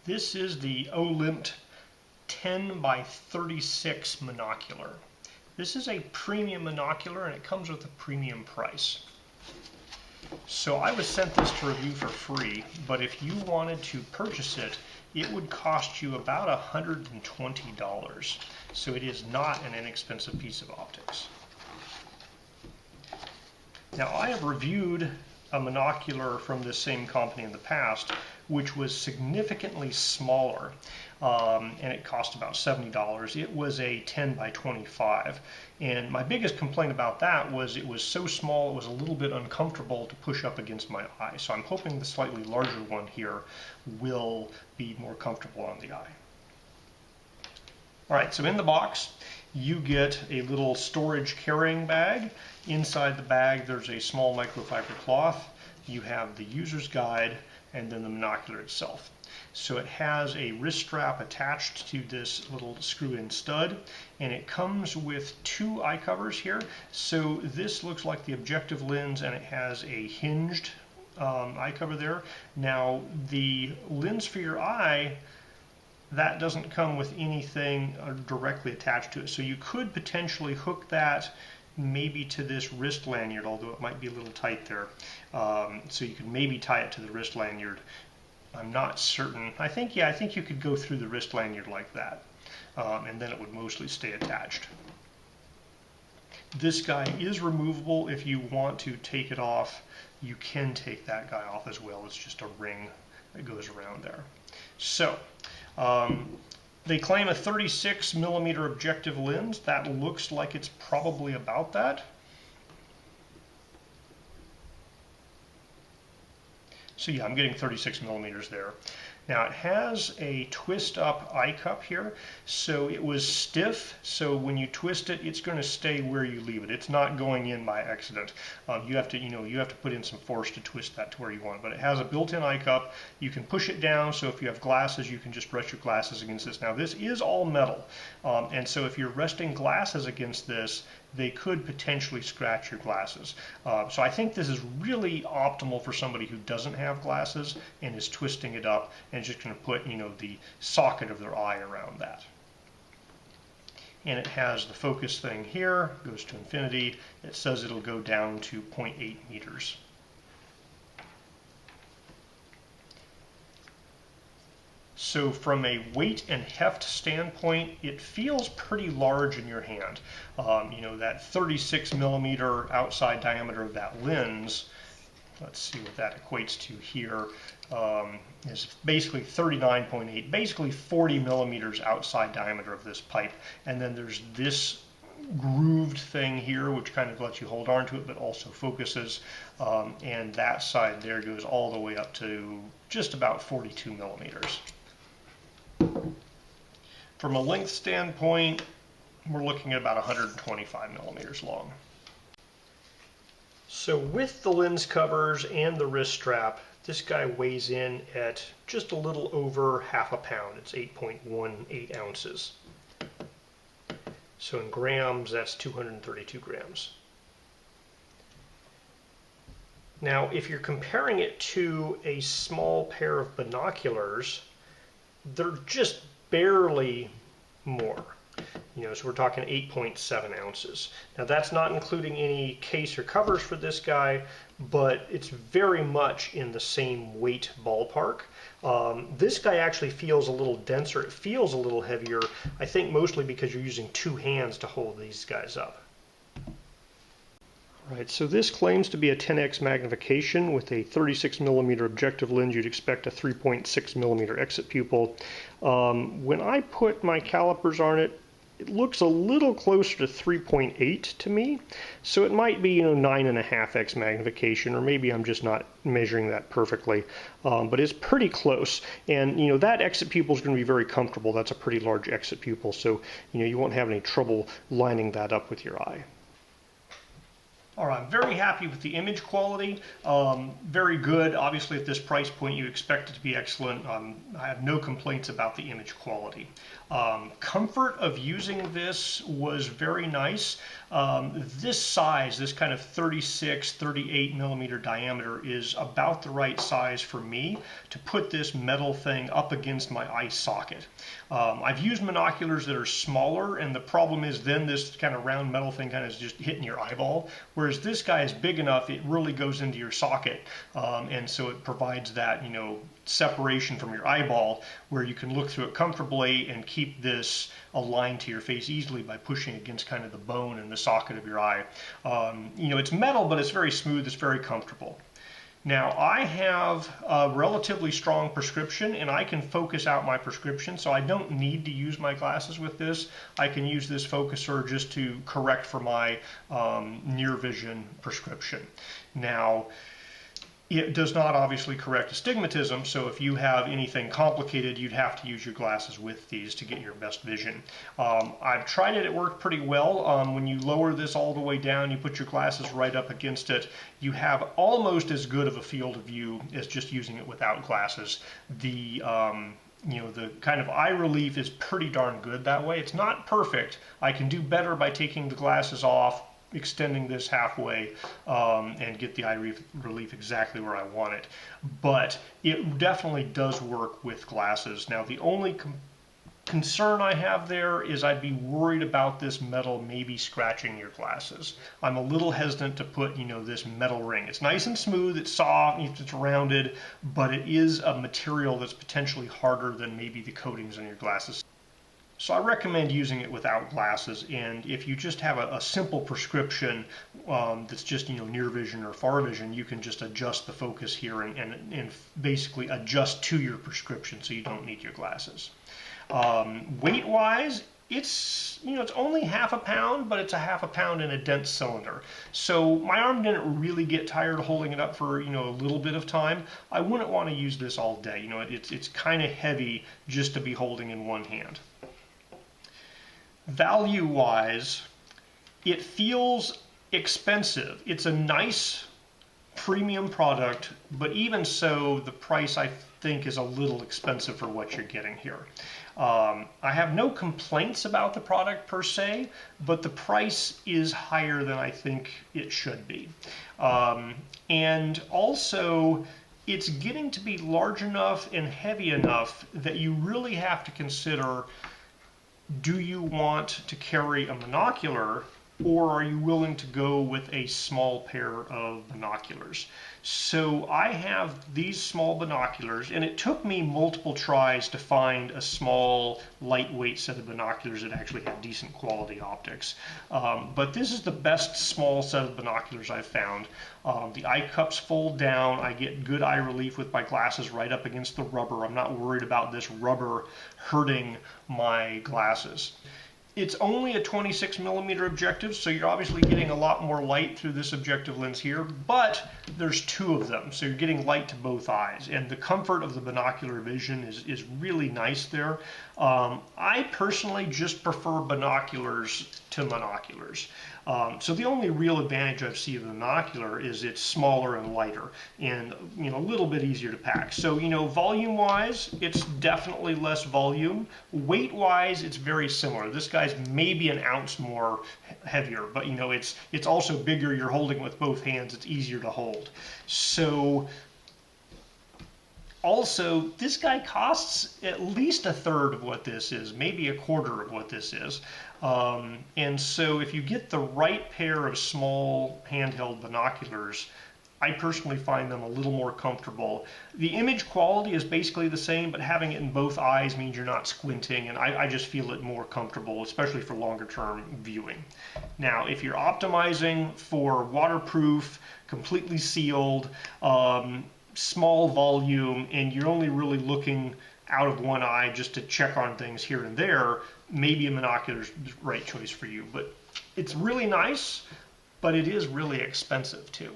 This is the OLIMT 10 by 36 monocular. This is a premium monocular and it comes with a premium price. So I was sent this to review for free, but if you wanted to purchase it, it would cost you about $120. So it is not an inexpensive piece of optics. Now I have reviewed a monocular from this same company in the past, which was significantly smaller, and it cost about $70. It was a 10 by 25, and my biggest complaint about that was it was so small it was a little bit uncomfortable to push up against my eye. So I'm hoping the slightly larger one here will be more comfortable on the eye. All right, so in the box you get a little storage carrying bag. Inside the bag there's a small microfiber cloth. You have the user's guide and then the monocular itself. So it has a wrist strap attached to this little screw-in stud, and it comes with two eye covers here. So this looks like the objective lens, and it has a hinged eye cover there. Now the lens for your eye, that doesn't come with anything directly attached to it. So you could potentially hook that maybe to this wrist lanyard, although it might be a little tight there. So you could maybe tie it to the wrist lanyard. I'm not certain. I think you could go through the wrist lanyard like that, and then it would mostly stay attached. This guy is removable. If you want to take it off, you can take that guy off as well. It's just a ring that goes around there. So they claim a 36 millimeter objective lens. That looks like it's probably about that. So yeah, I'm getting 36 millimeters there. Now it has a twist up eye cup here. So it was stiff, so when you twist it, it's going to stay where you leave it. It's not going in by accident. You have to put in some force to twist that to where you want. But it has a built-in eye cup. You can push it down, so if you have glasses, you can just rest your glasses against this. Now this is all metal, and so if you're resting glasses against this, they could potentially scratch your glasses. So I think this is really optimal for somebody who doesn't have glasses and is twisting it up and just going to put, the socket of their eye around that. And it has the focus thing here, goes to infinity. It says it'll go down to 0.8 meters. So from a weight and heft standpoint, it feels pretty large in your hand. That 36 millimeter outside diameter of that lens, let's see what that equates to here, is basically 39.8, basically 40 millimeters outside diameter of this pipe. And then there's this grooved thing here, which kind of lets you hold on to it, but also focuses. And that side there goes all the way up to just about 42 millimeters. From a length standpoint, we're looking at about 125 millimeters long. So with the lens covers and the wrist strap, this guy weighs in at just a little over half a pound. It's 8.18 ounces. So in grams, that's 232 grams. Now, if you're comparing it to a small pair of binoculars, they're just barely more. So we're talking 8.7 ounces. Now that's not including any case or covers for this guy, but it's very much in the same weight ballpark. This guy actually feels a little denser. It feels a little heavier, I think mostly because you're using two hands to hold these guys up. Right, so this claims to be a 10x magnification with a 36 millimeter objective lens. You'd expect a 3.6 millimeter exit pupil. When I put my calipers on it, it looks a little closer to 3.8 to me. So it might be 9.5x magnification, or maybe I'm just not measuring that perfectly. But it's pretty close. And that exit pupil is going to be very comfortable. That's a pretty large exit pupil, so you won't have any trouble lining that up with your eye. All right, I'm very happy with the image quality. Very good. Obviously, at this price point, you expect it to be excellent. I have no complaints about the image quality. Comfort of using this was very nice. This size, this kind of 36, 38 millimeter diameter is about the right size for me to put this metal thing up against my eye socket. I've used monoculars that are smaller, and the problem is then this kind of round metal thing kind of is just hitting your eyeball, whereas this guy is big enough it really goes into your socket, and so it provides that, you know, separation from your eyeball where you can look through it comfortably and keep this aligned to your face easily by pushing against kind of the bone and the socket of your eye. You know, it's metal, but it's very smooth, it's very comfortable. Now, I have a relatively strong prescription, and I can focus out my prescription, so I don't need to use my glasses with this. I can use this focuser just to correct for my near vision prescription. Now, it does not obviously correct astigmatism, so if you have anything complicated, you'd have to use your glasses with these to get your best vision. I've tried it, it worked pretty well. When you lower this all the way down, you put your glasses right up against it, you have almost as good of a field of view as just using it without glasses. The you know, the kind of eye relief is pretty darn good that way. It's not perfect. I can do better by taking the glasses off, extending this halfway, and get the eye relief exactly where I want it. But it definitely does work with glasses. Now, the only concern I have there is I'd be worried about this metal maybe scratching your glasses. I'm a little hesitant to put, you know, this metal ring. It's nice and smooth, it's soft, it's rounded, but it is a material that's potentially harder than maybe the coatings on your glasses. So I recommend using it without glasses, and if you just have a simple prescription that's just, you know, near vision or far vision, you can just adjust the focus here and basically adjust to your prescription so you don't need your glasses. Weight-wise, it's, you know, it's only half a pound, but it's a half a pound in a dense cylinder. So my arm didn't really get tired holding it up for, you know, a little bit of time. I wouldn't want to use this all day. You know, it's kind of heavy just to be holding in one hand. Value-wise, it feels expensive. It's a nice premium product, but even so, the price I think is a little expensive for what you're getting here. I have no complaints about the product per se, but the price is higher than I think it should be. And also, it's getting to be large enough and heavy enough that you really have to consider, do you want to carry a monocular, or are you willing to go with a small pair of binoculars? So I have these small binoculars, and it took me multiple tries to find a small, lightweight set of binoculars that actually had decent quality optics. But this is the best small set of binoculars I've found. The eye cups fold down. I get good eye relief with my glasses right up against the rubber. I'm not worried about this rubber hurting my glasses. It's only a 26 millimeter objective, so you're obviously getting a lot more light through this objective lens here, but there's two of them, so you're getting light to both eyes, and the comfort of the binocular vision is really nice there. I personally just prefer binoculars to monoculars. So the only real advantage I see of the monocular is it's smaller and lighter, and, you know, a little bit easier to pack. So, you know, volume-wise, it's definitely less volume. Weight-wise, it's very similar. This guy's maybe an ounce more heavier, but, you know, it's also bigger. You're holding with both hands. It's easier to hold. So, also, this guy costs at least a third of what this is, maybe a quarter of what this is. And so if you get the right pair of small handheld binoculars, I personally find them a little more comfortable. The image quality is basically the same, but having it in both eyes means you're not squinting, and I just feel it more comfortable, especially for longer term viewing. Now, if you're optimizing for waterproof, completely sealed, small volume, and you're only really looking out of one eye just to check on things here and there, maybe a monocular is the right choice for you. But it's really nice, but it is really expensive too.